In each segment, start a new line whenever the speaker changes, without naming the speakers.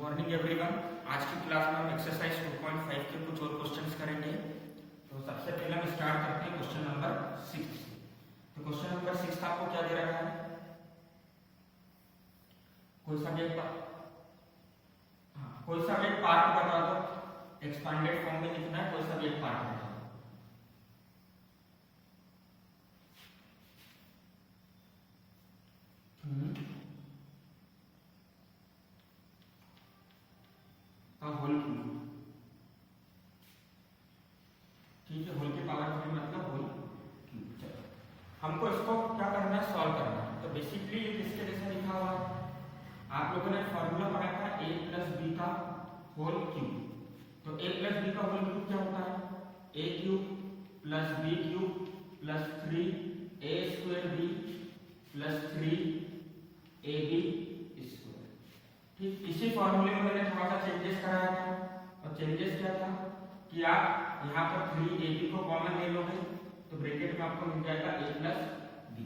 Morning everyone. आज की class में हम एक्सरसाइज 2.5 के कुछ और क्वेश्चंस करेंगे। तो सबसे पहले हम स्टार्ट करते हैं क्वेश्चन नंबर 6 से। तो क्वेश्चन नंबर 6 आपको क्या दे रखा है? कोई सा भी एक पार्ट बता दो। एक्सपांडेड फॉर्म में लिखना है, कोई सा भी एक पार्ट बता दो। होल क्यूब, ठीक है। होल की पावर 3 मतलब होल क्यूब। चलो हमको इसको क्या करना है, सॉल्व करना है। तो बेसिकली ये किसके जैसा लिखा हुआ है? आप लोगों ने फॉर्मूला पढ़ा था a प्लस बी का होल क्यूब। तो a प्लस बी का होल क्यूब क्या होता है? a cube plus b cube plus 3a square b plus 3ab square. ठीक, इसी फॉर्मूले में मैंने थोड़ा सा चेंजेस कराया था। और चेंजेस क्या था कि आप यहाँ पर 3ab को कॉमन ले लोगे तो ब्रैकेट में आपको मिल जाएगा a प्लस बी।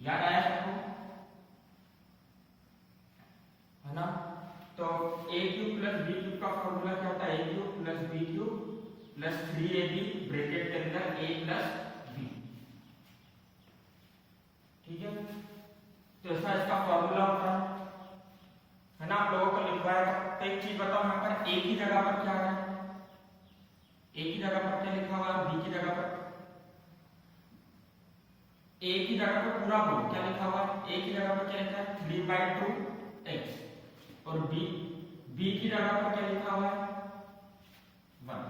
याद आया सबको? है ना? तो a cube plus b cube का फॉर्मूला क्या होता है? a cube plus b cube plus 3ab bracket के अंदर a प्लस बी। ठीक है, तो ऐसा इसका फॉर्मूला होता है ना। आप लोगों को लिखवाया था। तो एक चीज बताओ, यहाँ पर a की जगह पर क्या है? a की जगह पर क्या लिखा हुआ है? b की जगह पर a की जगह पर पूरा होल क्या लिखा हुआ है? a की जगह पर क्या लिखा है? 3/2x। और b की जगह पर क्या लिखा हुआ है? 1।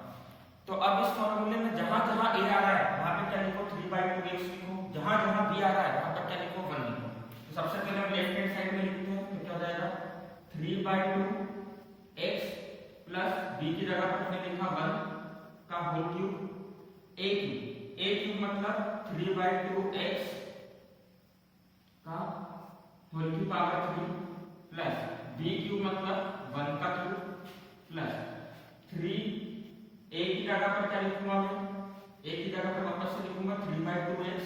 तो अब इस फॉर्मूले में जहां जहां a आ रहा है वहां पे क्या लिखो? 3/2x लिखो। जहां जहां b आ रहा है वहां पर क्या लिखो? 1 लिखो। तो सबसे पहले हम लेफ्ट हैंड साइड में लिखते हैं। तो क्या हो जाएगा? 3/2x प्लस b की जगह पर हमने लिखा 1 का होल क्यूब a क्यूब मतलब 3/2x का होल की पावर 3 प्लस b क्यूब मतलब 1 का क्यूब प्लस 3 a की जगह पर क्या लिखूंगा मैं? a की जगह पर वापस से लिखूंगा 3/2x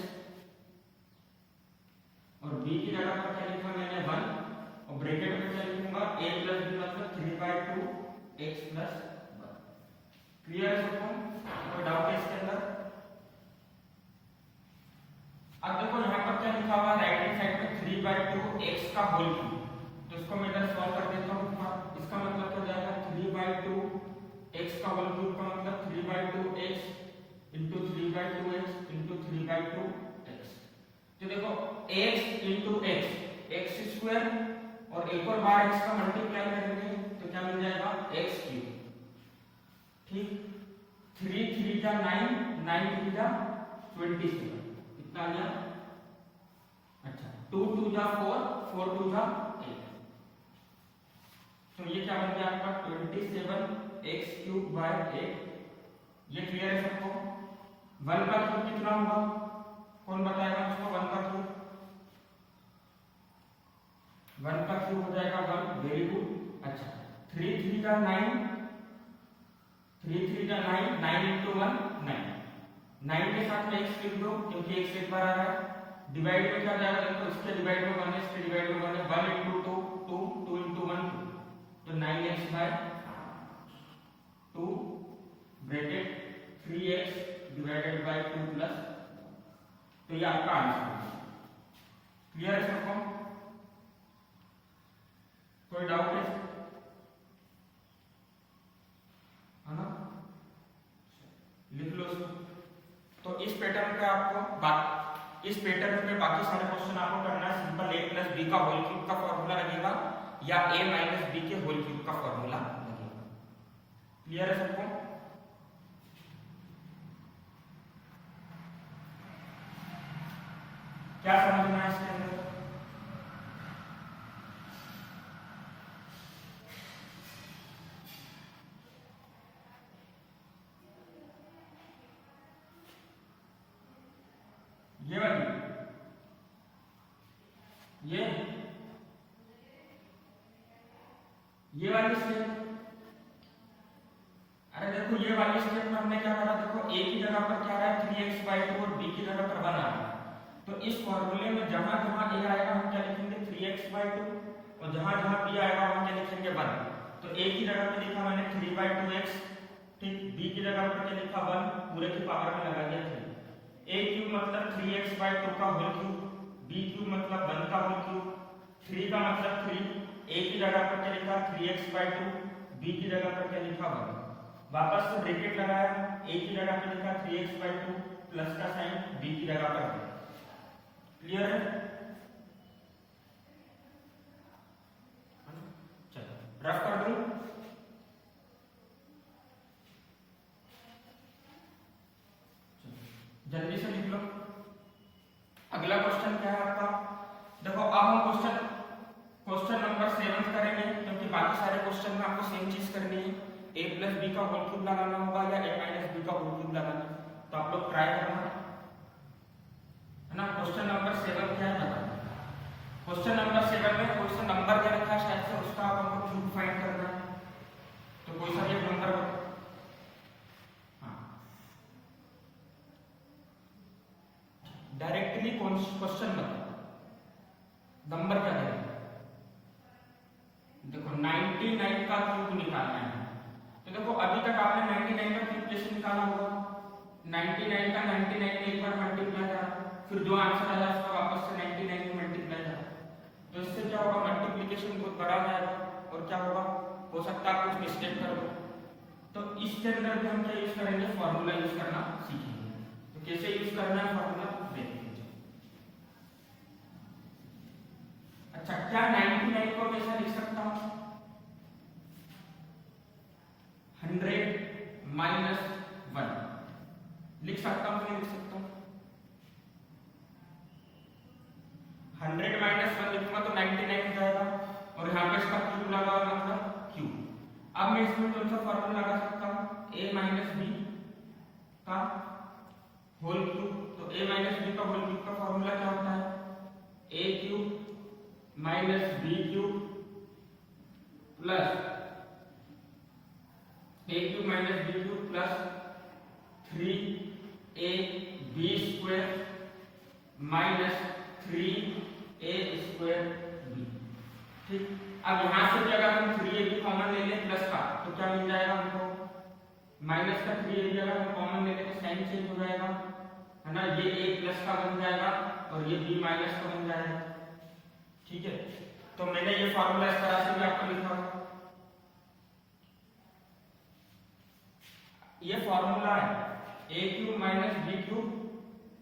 और b की जगह पर क्या लिखा मैंने? 1 और ब्रैकेट में क्या लिखूंगा? a प्लस b मतलब 3/2x प्लस 1। क्लियर है सबको? कोई डाउट है इसके अंदर? अब देखो यहाँ पर क्या लिखा हुआ है? राइट हैंड साइड में 3/2x का होल क्यूब। तो इसको मैं इधर सॉल्व कर देता हूँ। इसका मतलब क्या हो जाएगा? 3/2x का होल क्यूब का मतलब 3/2x into 3/2x into 3/2x। तो देखो x इंटू x स्क्वायर और एक और बार x का मल्टीप्लाई करेंगे तो क्या मिल जाएगा? x cube. ठीक, 3 3 जा 9, 9 3 जा 27। कितना आ गया? अच्छा, 2 2 जा 4, 4 2 जा 8। तो ये क्या बन गया आपका? 27x³/8। ये क्लियर है सबको? 1 का क्यूब कितना होगा? कौन बताएगा मुझको? 1 का क्यूब 1 का क्यूब हो जाएगा 1। Very good. अच्छा, 3 3 जा 9, 3 3 जा 9, 9 इंटू 1 9। 9 के साथ में x लिख दो क्योंकि x एक बार आ रहा है। डिवाइड में क्या जाएगा? देखो इसके डिवाइड में 1 है, इसके डिवाइड में 1 है। 1 इंटू 2 2, 2 इंटू 1 2। तो 9x/2 bracket 3x divided by 2 plus. तो ये आपका आंसर है। क्लियर है सबको? कोई डाउट है? है ना? लिख लो इसको। तो इस पैटर्न पे आपको इस पैटर्न पे बाकी सारे क्वेश्चन आपको करना है। सिंपल a प्लस बी का होल क्यूब का फॉर्मूला लगेगा या a माइनस बी के होल क्यूब का फॉर्मूला लगेगा। क्लियर है सबको? क्या समझना है इसके अंदर? ये वाली ये वाली स्टेप। अरे देखो ये वाली स्टेप में हमने क्या करा? देखो a की जगह पर क्या आ रहा है? 3x/2 और b की जगह पर 1 आ रहा है। तो इस फॉर्मूले में जहां जहां a आएगा हम क्या लिखेंगे? 3x/2 और जहां जहां b आएगा हम क्या लिखेंगे? 1। तो a की जगह पे लिखा मैंने 3/2x, ठीक। b की जगह पे क्या लिखा 1, पूरे की पावर में लगा दिया 3। a क्यूब मतलब 3x/2 का होल क्यूब, b क्यूब मतलब 1 का होल क्यूब, 3 का मतलब 3, a की जगह पर क्या लिखा 3x/2, b की जगह पर क्या लिखा 1। वापस से ब्रैकेट लगाया, a की जगह पे लिखा 3x/2 प्लस का साइन b की जगह पर है। क्लियर है? चलो रफ कर दूं। जल्दी से लिख लो। अगला क्वेश्चन क्या है आपका? देखो अब हम क्वेश्चन नंबर 7 करेंगे, क्योंकि बाकी सारे क्वेश्चन में आपको सेम चीज करनी है, a प्लस बी का होल क्यूब लगाना होगा या a माइनस बी का होल क्यूब लगाना है। तो आप लोग ट्राई करना है ना। क्वेश्चन नंबर 7 क्या है बताओ। क्वेश्चन नंबर 7 में कोई सा नंबर क्या रखा है शायद से, उसका आप हमको क्यूब फाइंड करना है। तो कोई सा एक नंबर बताओ। डायरेक्टली क्वेश्चन बताओ, नंबर क्या देगा। देखो 99 का क्यूब निकालना है। तो देखो अभी तक आपने 99 का क्यूब कैसे निकाला होगा, 99 का 99 में एक बार मल्टीप्लाई करा, फिर जो आंसर आया उसका वापस से 99 में मल्टीप्लाई करा। तो इससे क्या होगा, मल्टीप्लिकेशन बहुत बड़ा जाएगा और क्या होगा, हो सकता है कुछ मिस्टेक कर दो। तो इसके अंदर भी हम क्या यूज करेंगे, फॉर्मूला यूज करना सीखेंगे। तो कैसे यूज करना है फॉर्मूला देखते हैं। अच्छा, क्या 99 को मैं ऐसा लिख सकता हूं 100 माइनस 1 लिख सकता हूं, नहीं लिख सकता हूं? 100 माइनस 1 लिखूंगा तो 99 हो जाएगा, और यहाँ पे इसका क्यूब लगा हुआ मतलब क्यूब। अब मैं इसमें कौन सा फॉर्मूला लगा सकता हूं, a माइनस बी का होल क्यूब। तो a माइनस बी का होल क्यूब का फॉर्मूला क्या होता है, a cube minus b cube plus a cube minus b cube plus 3ab square minus 3a square b, ठीक। अब यहां से भी अगर हम 3ab कॉमन ले लें प्लस का, तो क्या मिल जाएगा हमको, माइनस का 3ab अगर हम कॉमन ले लें तो साइन चेंज हो जाएगा, है ना। ये a प्लस का बन जाएगा और ये b माइनस का बन जाएगा, ठीक है। तो मैंने ये फॉर्मूला इस तरह से भी आपको लिखा है। ये फॉर्मूला है a cube minus b cube,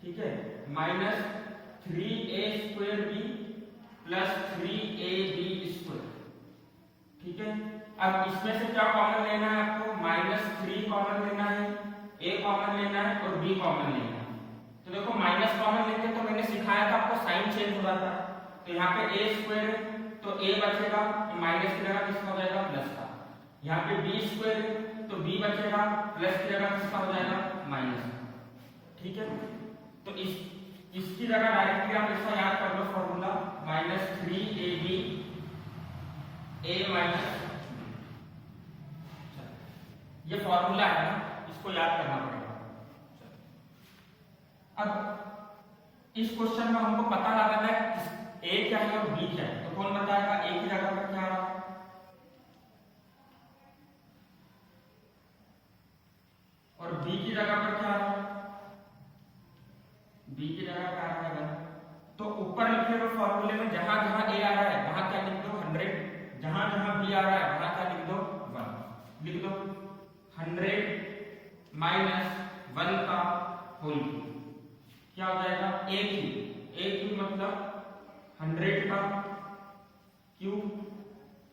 ठीक है, minus 3a square b plus 3ab square, ठीक है। अब इसमें से क्या कॉमन लेना है आपको, -3 कॉमन लेना है, a कॉमन लेना है और b कॉमन लेना है। तो देखो माइनस कॉमन लेते तो मैंने सिखाया था आपको साइन चेंज हो जाता है। तो यहाँ पे a स्क्वायर है तो a बचेगा, माइनस की जगह किसका हो जाएगा, प्लस का। यहाँ पे b स्क्वायर है तो b बचेगा, प्लस की जगह किसका हो जाएगा, माइनस का, ठीक है। तो इसकी जगह डायरेक्टली आप इसका याद कर लो फॉर्मूला, -3ab a माइनस, ये फॉर्मूला है ना, इसको याद करना पड़ेगा। अब इस क्वेश्चन में हमको पता लगाना है a क्या है और b क्या है। तो कौन बताएगा, a की जगह पर क्या आ रहा है और b की जगह पर क्या आ रहा है, b की जगह पर आ रहा है 1। तो ऊपर लिखे हुए फॉर्मूले में जहां जहां a आ रहा है वहां क्या लिख दो 100, जहां जहां b आ रहा है वहां क्या लिख दो 1, लिख दो 100 माइनस 1 का होल क्यूब, क्या हो जाएगा a क्यूब मतलब 100 का क्यूब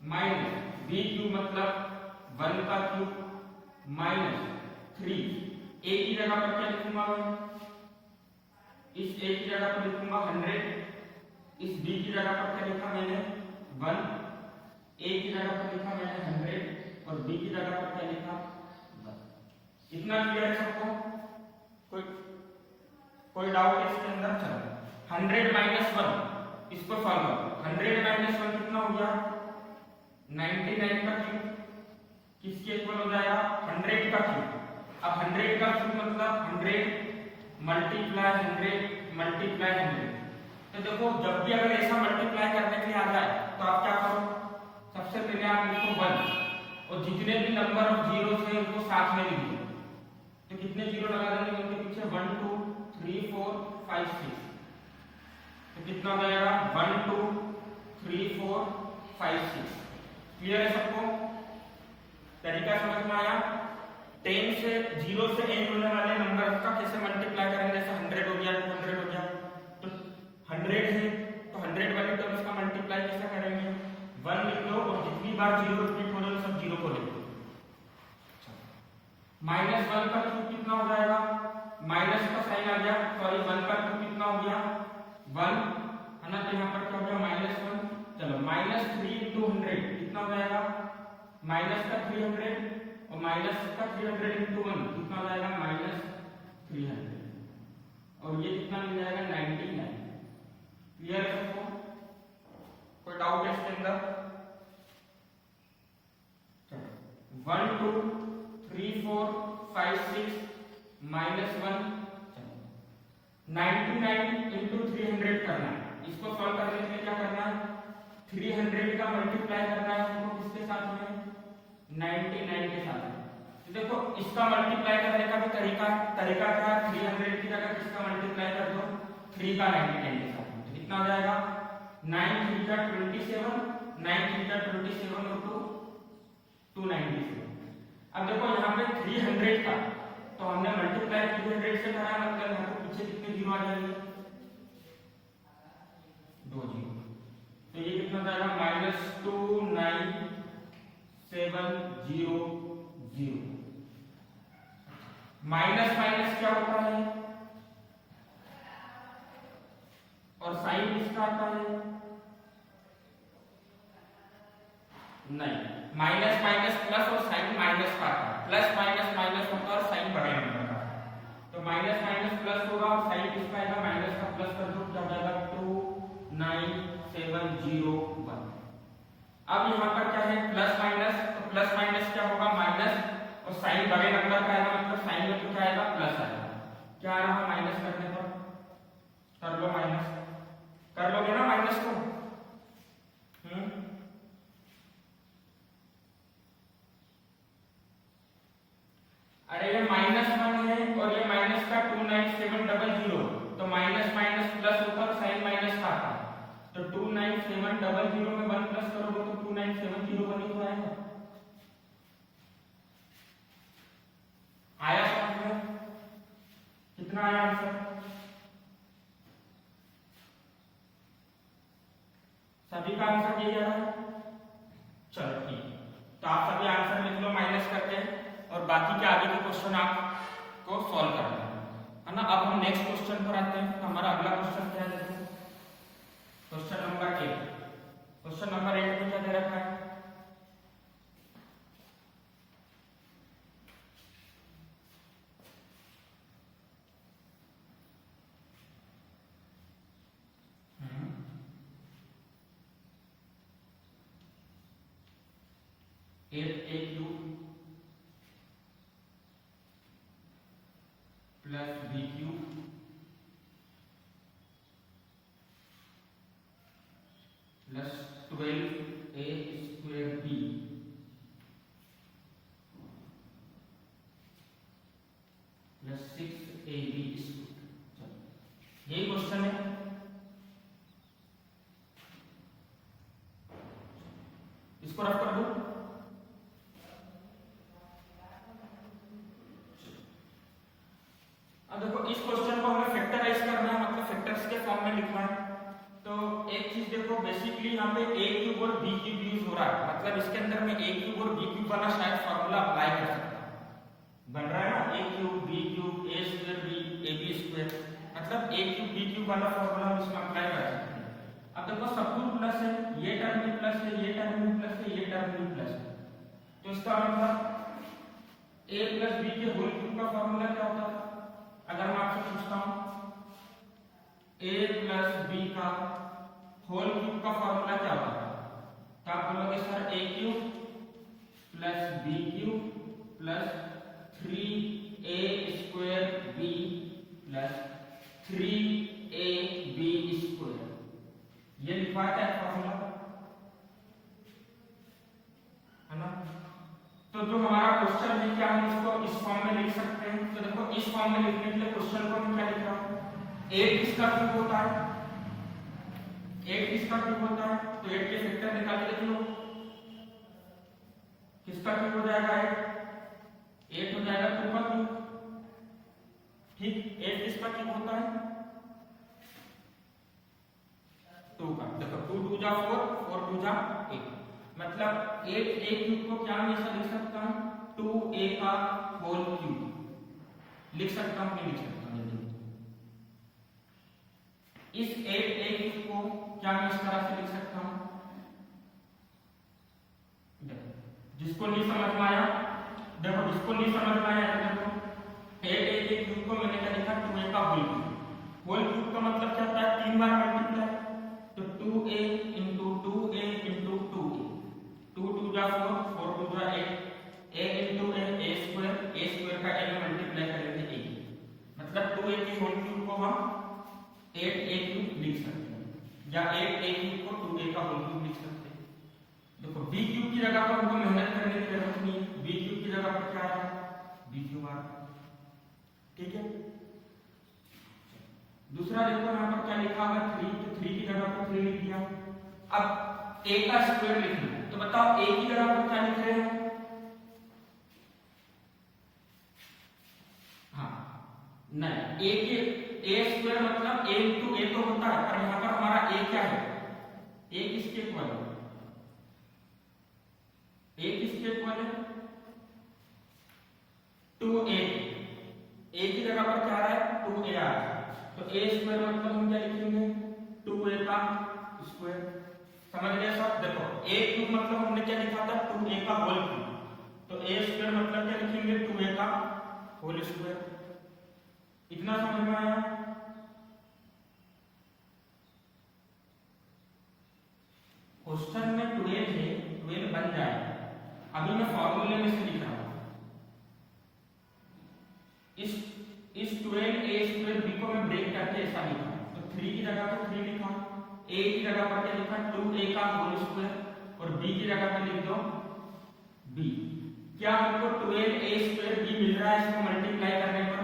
माइनस b क्यूब मतलब 1 का क्यूब माइनस 3। a की जगह पर क्या लिखूंगा मैं, इस a की जगह पर लिखूंगा 100, इस b की जगह पर क्या लिखा मैंने 1, a की जगह पर लिखा मैंने 100 और b की जगह पर क्या लिखा 1। इतना क्लियर है सबको, कोई डाउट है इसके अंदर? चलो 100 माइनस 1 इसको सॉल्व करो। 100 माइनस 1 कितना हो गया, 99 का क्यूब, किसके इक्वल हो जाएगा 100 का क्यूब। अब 100 का क्यूब मतलब 100 मल्टीप्लाई 100 मल्टीप्लाई 100। तो देखो जब भी अगर ऐसा मल्टीप्लाई करने के लिए आ जाए तो आप क्या करो, सबसे पहले आप लिखो 1, और जितने भी नंबर ऑफ जीरो थे उनको साथ में लिख दो। तो कितने जीरो लगा देंगे उनके पीछे? 1 2 3 4 5 6। तो कितना हो जाएगा? 1 2 3 4 5 6। क्लियर है सबको? तरीका समझ में आया? 10 से 0 से एंड होने वाले नंबर का कैसे मल्टीप्लाई करेंगे? जैसे 100 हो गया, 200 हो गया, तो 100 है तो 100 वाले टर्म्स का मल्टीप्लाई कैसे करेंगे? 1 लिख लो और जितनी बार 0 रिपीट हो रहे सब 0 को लिख लो। -1 का क्यूब कितना हो जाएगा? माइनस का साइन आ गया, सॉरी 1 का क्यूब कितना हो गया? 1 है ना, तो यहाँ पर क्या हो गया? -1। चलो -3 into 100 कितना हो जाएगा? माइनस का 300 और माइनस का 300 into 1 कितना हो जाएगा? -300 और ये कितना मिल जाएगा? 99। क्लियर है सबको? कोई डाउट है इसके अंदर? चलो 1 2 3 4 5 6 -1 99 into 300 करना है। इसको सॉल्व करने के लिए क्या करना है? 300 का मल्टीप्लाई करना है हमको किसके साथ में? 99 के साथ में। तो देखो इसका मल्टीप्लाई करने का भी तरीका क्या है? 300 की जगह किसका मल्टीप्लाई कर दो? 3 का 99 के साथ में। तो कितना हो जाएगा? 9 3 का 27, 9 3 का 27 और 297। अब देखो यहाँ पे 300 का तो हमने मल्टीप्लाई 300 से करा, मतलब यहाँ पे पीछे कितने जीरो आ जाएंगे? 2 जीरो। तो ये कितना जाएगा? -29700। माइनस माइनस क्या होता है? और साइन किसका आता है? नहीं, माइनस माइनस प्लस और साइन माइनस का आता है। प्लस माइनस माइनस होता है और साइन बड़े नंबर का। तो माइनस माइनस प्लस होगा और साइन किसका आएगा? माइनस का प्लस कर दो, क्या हो जाएगा? 29701। अब यहाँ पर क्या है? प्लस माइनस, तो प्लस माइनस क्या होगा? माइनस और साइन बड़े नंबर का आएगा, मतलब साइन में तो क्या आएगा? प्लस आएगा। क्या आ रहा है माइनस करने पर? कर लो माइनस, कर लोगे ना माइनस को? अरे ये -1 है और ये माइनस का 29700, तो माइनस माइनस प्लस होकर साइन माइनस का आता है। तो 29700 में 1 प्लस करोगे तो 29701 ही तो आएगा। आया समझ में? कितना आया आंसर? सभी का आंसर यही आ रहा है? चलो ठीक, तो आप सभी आंसर लिख लो माइनस करके और बाकी के आगे के क्वेश्चन आपको सॉल्व करना है ना। अब हम नेक्स्ट क्वेश्चन पर आते हैं। हमारा अगला क्वेश्चन क्या है? देखो क्वेश्चन नंबर 8। क्वेश्चन नंबर 8 में क्या दे रखा है? a³ plus b³ plus 12a² plus 6ab²। यही क्वेश्चन है। इसको रफ कर दो। अब देखो इस क्वेश्चन को हमें फैक्टराइज करना है, मतलब फैक्टर्स के फॉर्म में लिखना है। तो एक चीज देखो, बेसिकली यहाँ पे a³ और b³ यूज हो रहा है, मतलब इसके अंदर में a³ और b³ वाला शायद फार्मूला अप्लाई कर सकता है। बन रहा है ना, a³ b³ a² b ab², मतलब a³ b³ वाला फार्मूला हम इसमें अप्लाई कर सकते हैं। अब देखो सब कुछ प्लस है, ये टर्म भी प्लस है, ये टर्म भी प्लस है, ये टर्म भी प्लस है, तो इसका मतलब a प्लस b के होल क्यूब का फार्मूला क्या होता है? अगर मैं आपसे पूछता हूं a प्लस b का होल क्यूब का फॉर्मूला क्या होता है, तो आप बोलोगे sir a³ plus b³ plus 3a² b plus 3ab²। ये लिखा है फॉर्मूला, है ना? तो जो हमारा क्वेश्चन है क्या हम इसको इस फॉर्म में लिख सकते हैं। तो देखो इस फॉर्म में लिखने के लिए क्वेश्चन को मैं क्या लिख रहा हूँ, 8 किसका क्यूब होता है, 8 किसका क्यूब होता है, तो 8 के फैक्टर निकाल के देख लो, किसका क्यूब हो जाएगा 8 हो जाएगा 2 का क्यूब। ठीक, 8 किसका क्यूब होता है 2 का। देखो 2 2 जा 4, 4 2 जा 8, मतलब 8 a क्यूब को क्या मैं ऐसा लिख सकता हूँ 2a का होल क्यूब लिख सकता हूँ, नहीं लिख सकता हूँ। इस 8a क्यूब को क्या मैं इस तरह से लिख सकता हूँ, जिसको नहीं समझ में आया देखो, जिसको नहीं समझ में आया तो देखो 8a के क्यूब को मैंने क्या लिखा 2a का होल क्यूब। होल क्यूब का मतलब क्या होता है 3 बार मल्टीप्लाई, तो 2a into 2a into 2a, 2 2 जा 4, 4 2 जा 8, a इंटू a स्क्वायर का a में मल्टीप्लाई करेंगे a, मतलब 2a के होल क्यूब को हम 8a क्यूब लिख सकते हैं, या 8a क्यूब को 2a का होल क्यूब लिख सकते हैं। देखो b क्यूब की जगह पर हमको मेहनत करने की जरूरत नहीं है, b क्यूब की जगह पर क्या आएगा b क्यूब आ, ठीक है। दूसरा देखो यहाँ पर क्या लिखा हुआ 3, तो 3 की जगह पर 3 लिख दिया। अब a का स्क्वायर लिखना है, तो बताओ a की जगह पर क्या लिख रहे हैं, हाँ नहीं, a स्क्वायर मतलब a इंटू a तो होता है, पर यहाँ पर हमारा a क्या है, a किसके इक्वल है, a किसके इक्वल है 2a, a की जगह पर क्या आ रहा है 2a आ रहा है, तो a स्क्वायर मतलब हम क्या लिखेंगे 2a का स्क्वायर। समझ गए सब। देखो a क्यूब मतलब हमने क्या लिखा था 2a का होल क्यूब, तो a स्क्वायर मतलब क्या लिखेंगे 2a का होल स्क्वायर। इतना समझ में आया। क्वेश्चन में 12 है, 12 बन जाए, अभी मैं फॉर्मूले में से लिख रहा हूं, इस 12a स्क्वायर b को मैं ब्रेक करके ऐसा लिखा, तो 3 की जगह पर 3 लिखा, a की जगह पर क्या लिखा 2a का होल स्क्वायर, और b की जगह पर लिख दो b। क्या हमको 12a स्क्वायर b मिल रहा है इसको मल्टीप्लाई करने पर,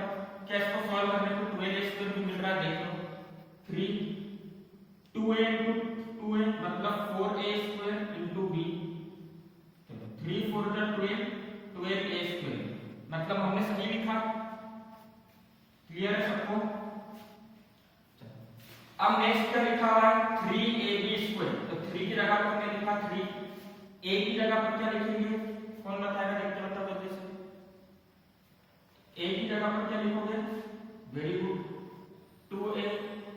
क्या इसको सॉल्व करने पर 12a स्क्वायर b मिल रहा है, देख लो 3 2a into 2a मतलब 4a स्क्वायर into b, 3 4 जा 12a स्क्वायर, मतलब हमने सही लिखा। क्लियर है सबको। अब नेक्स्ट क्या लिखा हुआ है 3ab स्क्वायर, तो 3 की जगह पर हमने लिखा 3, a की जगह पर क्या लिखेंगे, कौन बताएगा, देखते बताओ जल्दी से, a की जगह पर क्या लिखोगे, वेरी गुड 2a,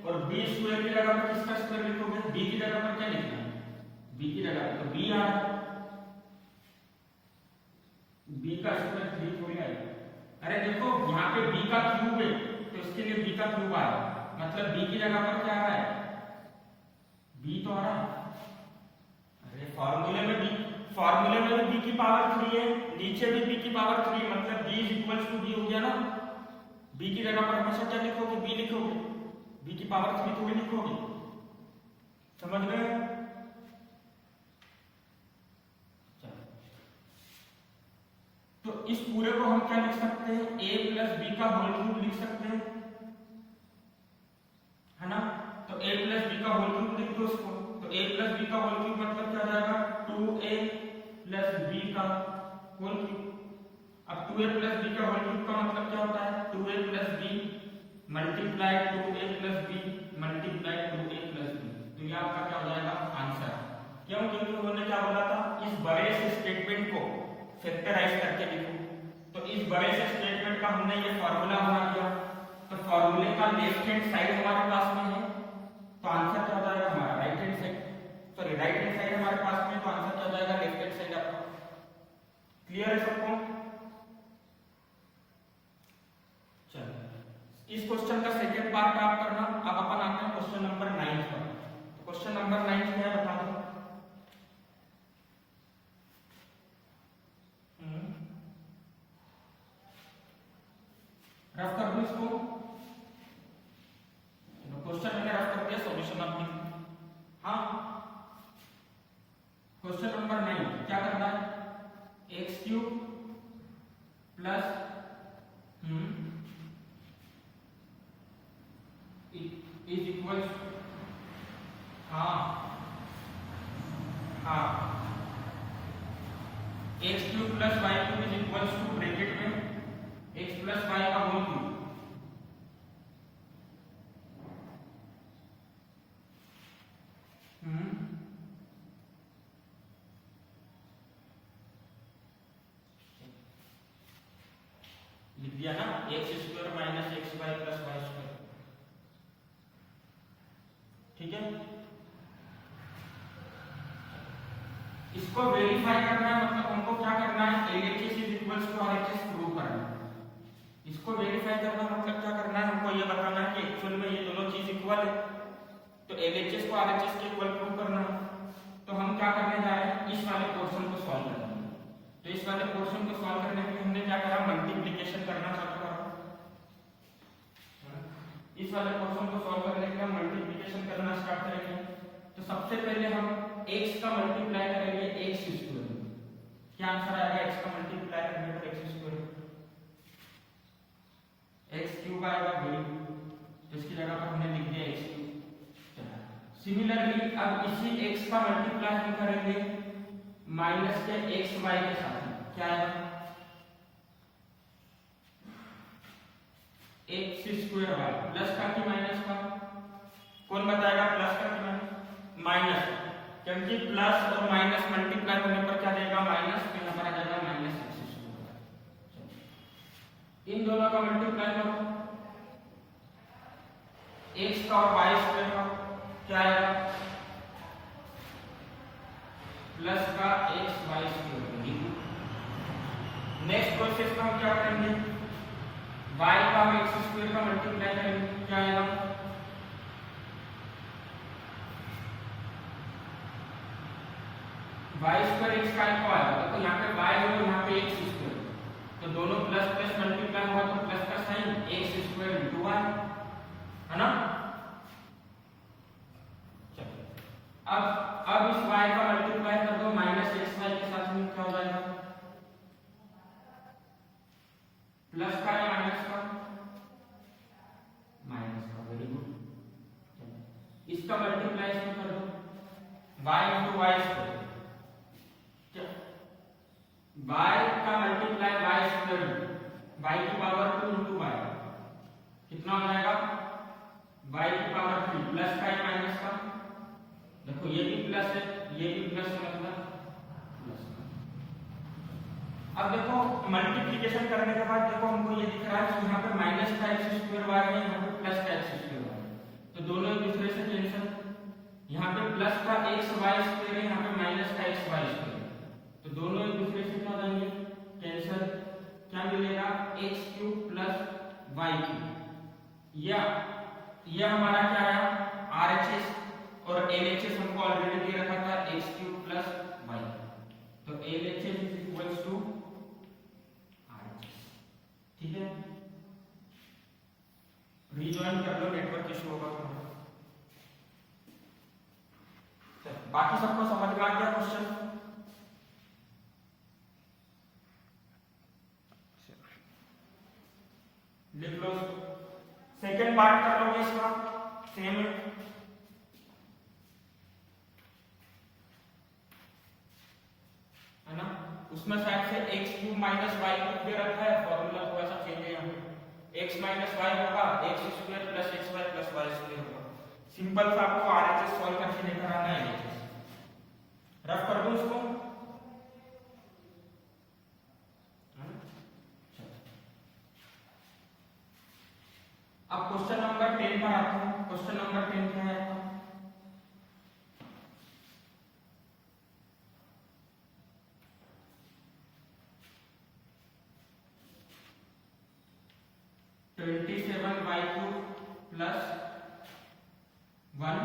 और b स्क्वायर की जगह पर किसका स्क्वायर लिखोगे, b की जगह पर क्या लिखना है, b की जगह पर तो b आ रहा है, b का स्क्वायर 3 थोड़ी आएगा। अरे देखो यहाँ पे b का क्यूब है, तो इसके लिए b का क्यूब आ रहा है, मतलब b की जगह पर क्या आ रहा है, b तो आ रहा है। अरे फॉर्मूले में भी b की पावर 3 है, नीचे भी b की पावर 3, मतलब b इक्वल्स टू b हो गया ना। b की जगह पर हमेशा क्या लिखोगे, b लिखोगे, b की पावर 3 थोड़ी लिखोगे। समझ गए। तो इस पूरे को हम क्या लिख सकते हैं, a प्लस b का होल क्यूब लिख सकते हैं, है ना। तो a प्लस b का होल क्यूब लिख दो उसको, तो a प्लस b का होल क्यूब मतलब क्या आ जाएगा 2a प्लस b का होल क्यूब। अब 2a प्लस b का होल क्यूब का मतलब क्या होता है 2a plus b multiply 2a plus b multiply 2a plus b, तो ये आपका क्या हो जाएगा आंसर। क्यों, क्योंकि उन्होंने क्या बोला था, इस बड़े से स्टेटमेंट को फैक्टराइज करके लिखो, तो इस बड़े से स्टेटमेंट का हमने ये फार्मूला बना दिया, तो फार्मूले का लेफ्ट हैंड साइड हमारे पास में है, तो आंसर क्या हो जाएगा हमारा right hand side, sorry right hand side हमारे पास में, तो आंसर क्या हो जाएगा लेफ्ट हैंड साइड आपका। क्लियर है सबको। चलो इस क्वेश्चन का सेकंड पार्ट आप करना। अब अपन आते हैं क्वेश्चन नंबर 9 पर। तो क्वेश्चन नंबर 9 क्या है बता दो। रफ कर दो इसको, क्वेश्चन मैंने रफ कर दिया, सॉल्यूशन आप लिख। हाँ क्वेश्चन नंबर 9 क्या करना है, x क्यूब इज इक्वल, हाँ हाँ, x cube plus y cube is equal to bracket में एक्स प्लस वाई का होल क्यूब। लिख दिया ना, x square minus x y plus y square, ठीक है। इसको वेरीफाई करना है, मतलब हमको क्या करना है, LHS is equals to RHS prove करना है। इसको वेरीफाई करना मतलब क्या करना है, हमको ये बताना है कि एक्चुअल में ये दोनों चीज इक्वल है, तो LHS को RHS के इक्वल प्रूव करना है। तो हम क्या करने जा रहे हैं, इस वाले पोर्शन को सॉल्व करेंगे। तो इस वाले पोर्शन को सॉल्व करने के लिए हमने क्या करा, मल्टीप्लिकेशन करना चालू करा। इस वाले पोर्शन को सॉल्व करने के लिए हम मल्टीप्लिकेशन करना स्टार्ट करेंगे। तो सबसे पहले हम x का मल्टीप्लाई करेंगे x स्क्वायर, क्या आंसर आएगा x का मल्टीप्लाई करने पर x स्क्वायर, x क्यूब आएगा भाई, तो इसकी जगह पर हमने लिख दिया x क्यूब। सिमिलरली अब इसी x का मल्टीप्लाई हम करेंगे माइनस के x y के साथ, क्या आएगा, एक्स स्क्वायर वाई, प्लस का कि माइनस का, कौन बताएगा, प्लस का कि माइनस, क्योंकि प्लस और माइनस मल्टीप्लाई होने पर क्या देगा, माइनस, तो यहाँ पर आ जाएगा माइनस एक्स स्क्वायर। इन दोनों का मल्टीप्लाई करो, एक्स का और वाई स्क्वायर का, क्या आएगा, प्लस का x y square. Next process का हम क्या करेंगे, y का हम एक्स स्क्वायर का मल्टीप्लाई करेंगे, क्या आएगा, y स्क्वायर x का इक्वल आएगा। तो यहाँ पे y और यहाँ पे x स्क्वायर, तो दोनों प्लस प्लस मल्टीप्लाई हुआ तो प्लस का sign x square into y, है ना। चलो अब इस y का मल्टीप्लाई कर दो माइनस xy के साथ में, क्या हो जाएगा, प्लस का या माइनस का, माइनस का, वेरी गुड। इसका मल्टीप्लाई इसमें कर दो y इंटू वाई स्क्वायर, क्या, y का मल्टीप्लाई y स्क्वायर, y की पावर 2 इंटू y, कितना हो जाएगा, y की पावर 3, प्लस का या माइनस का, देखो ये भी प्लस है, ये भी प्लस है, मतलब प्लस। अब देखो मल्टीप्लिकेशन करने के बाद देखो हमको ये दिख रहा है कि यहाँ पे माइनस का एक्स स्क्वायर वाई है, यहाँ पे प्लस का एक्स स्क्वायर वाई, तो दोनों एक दूसरे से कैंसिल, यहाँ पे प्लस का एक्स वाई स्क्वायर है, यहाँ पे माइनस का एक्स वाई स्क्वायर, तो दोनों एक दूसरे से क्या जाएंगे, कैंसिल, क्या मिलेगा, x cube plus y cube. यह हमारा क्या है, RHS, और LHS हमको ऑलरेडी दे रखा था एक्स क्यूब प्लस वाई, तो LHS is equals to RHS, ठीक है। रिजॉइन कर लो, नेटवर्क इशू होगा तो। बाकी सबको समझ में आ गया क्वेश्चन, लिख लो। सेकेंड पार्ट कर लोगे इसका, सेम है ना, उसमें शायद से x cube minus y cube दे रखा है, फॉर्मूला थोड़ा सा चेंज है, यहाँ पे एक्स माइनस वाई होगा, x square plus x y plus y square होगा। सिंपल सा आपको RHS सॉल्व करके लेकर आना है, रफ कर दूं इसको, अब क्वेश्चन नंबर 10 पर आते हैं। क्वेश्चन नंबर 10 क्या है आपका, y cube plus 1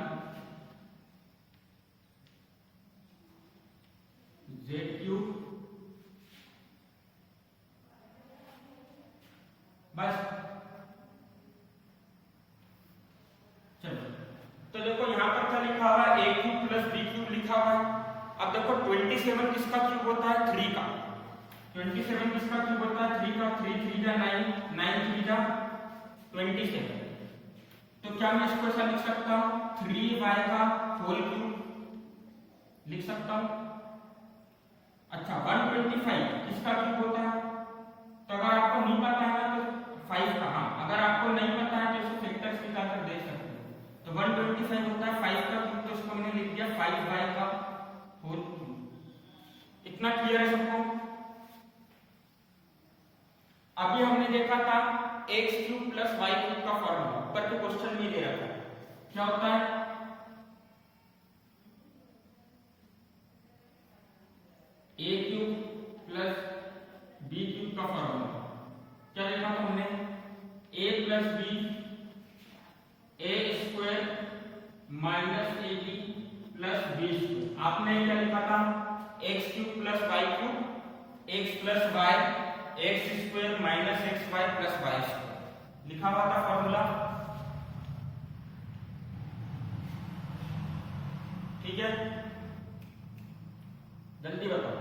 z cube, बस। चलो तो देखो यहाँ पर क्या लिखा हुआ है, a cube plus b cube लिखा हुआ है। अब देखो 27 किसका क्यूब होता है, 3 का। 27 किसका क्यूब होता है, 3 का। 3 3 जा 9, 9 3 जा 27। तो तो क्या मैं इसको ऐसा लिख सकता हूं 3y का होल क्यूब लिख सकता हूं। अच्छा 125 किसका क्यूब होता है? तो अगर आपको नहीं पता है ना तो 5 का, हाँ अगर आपको नहीं पता है तो इसे फैक्टर्स निकाल कर दे सकते हो। तो 125 होता है 5 का क्यूब, तो इसको मैंने लिख दिया 5y का होल क्यूब। इतना क्लियर है सबको? अभी हमने देखा था x cube plus y cube का फॉर्मूला, ऊपर के क्वेश्चन में दे रखा है। क्या होता है? a cube plus b cube का फॉर्मूला क्या देखा था हमने? a plus b a square minus ab plus b square. आपने क्या लिखा था? x cube plus y cube x plus y x square minus x y plus y square लिखा हुआ था फॉर्मूला। ठीक है, जल्दी बताओ।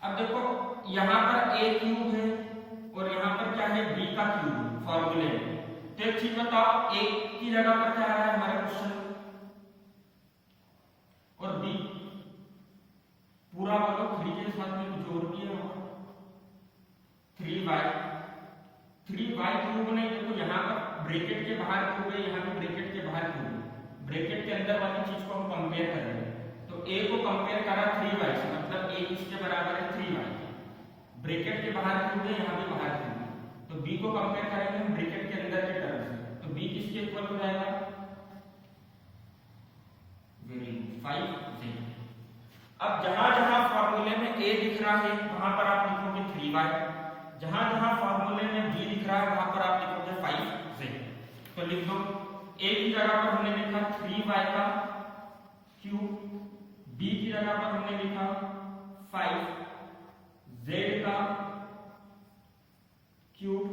अब देखो यहां पर a क्यूब है और यहां पर क्या है? b का क्यूब फॉर्मूले में। तो एक चीज बताओ, a की जगह पर क्या आ रहा है हमारे क्वेश्चन और b पूरा बोलो 3 के साथ में कुछ जोड़ दिया 3y क्यूब नहीं। देखो यहाँ पर ब्रैकेट के बाहर क्यूब है, यहाँ पे ब्रैकेट के बाहर क्यूब है। ब्रैकेट के अंदर वाली चीज को हम कंपेयर कर रहे हैं, तो a को कंपेयर करा 3y से, मतलब a किसके बराबर है? 3y। ब्रैकेट के बाहर क्यूब है, यहाँ पे बाहर क्यूब है, तो b को कंपेयर करेंगे हम ब्रैकेट के अंदर के टर्म से, तो b किसके इक्वल हो जाएगा? Very good, 5z। अब जहां जहां फॉर्मूले में a दिख रहा है वहां पर आप लिखोगे 3y, जहां जहां फॉर्मूले में b दिख रहा है वहां पर आप लिखोगे 5z। तो लिख दो, a की जगह पर हमने लिखा 3y का क्यूब, b की जगह पर हमने लिखा 5z का क्यूब।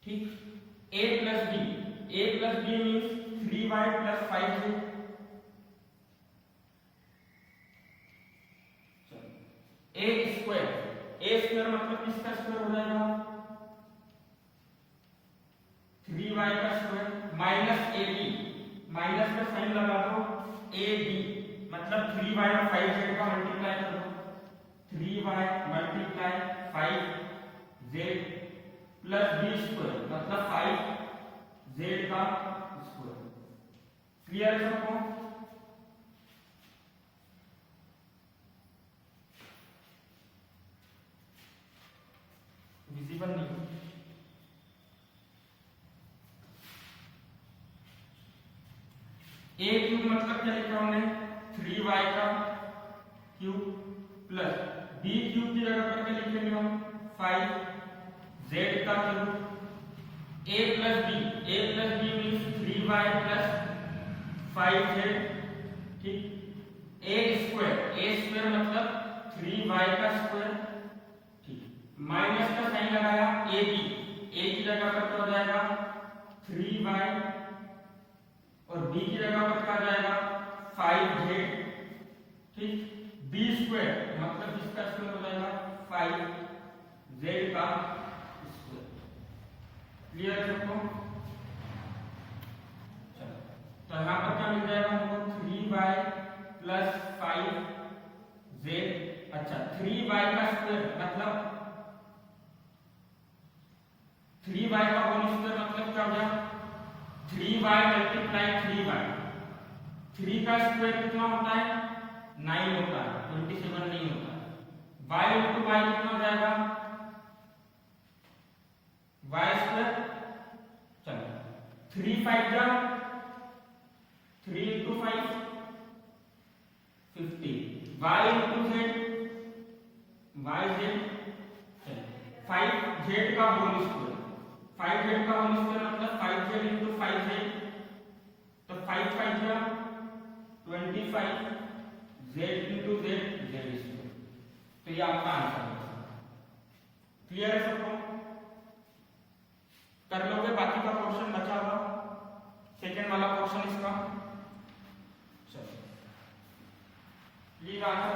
ठीक, a plus b means 3y plus 5z। a square मतलब किसका स्क्वायर हो जाएगा? 3y का स्क्वायर माइनस ab, माइनस का साइन लगा दो, ab मतलब 3y और 5z का मल्टीप्लाई कर दो, 3y multiply 5z plus b square मतलब 5z का स्क्वायर। क्लियर है सबको? विजिबल नहीं? a क्यूब मतलब क्या लिखा हमने? 3y का क्यूब प्लस b क्यूब की जगह पर क्या लिखेंगे हम? 5z का cube. a plus b means 3y plus 5z। ठीक, a स्क्वायर मतलब 3y का स्क्वायर। माइनस का साइन लगाया a की जगह पर क्या हो जाएगा? 3y और b की जगह पर क्या आ जाएगा? 5z। ठीक, b स्क्वायर मतलब इसका स्क्वायर हो जाएगा 5z का स्क्वायर। क्लियर है सबको? चलो, तो यहाँ पर क्या मिल जाएगा हमको? 3y plus 5z। अच्छा 3y का स्क्वायर मतलब 3y का होल स्क्वायर मतलब क्या हो गया? 3y multiply 3y। 3 का स्क्वायर कितना होता है? 9 होता है, 27 नहीं होता है। y इंटू y कितना हो जाएगा? y square. चलो 3 5 जा 3 into 5 50, y into z yz। 5z का होल स्क्वायर, 5z का होल स्क्वायर मतलब 5z इंटू 5z, तो 5 5 जा 25, z इंटू z स्क्वायर। तो ये आपका आंसर है। क्लियर है सबको? कर लोगे? बाकी का पोर्शन बचा हुआ सेकंड वाला पोर्शन इसका। चलो, ये आंसर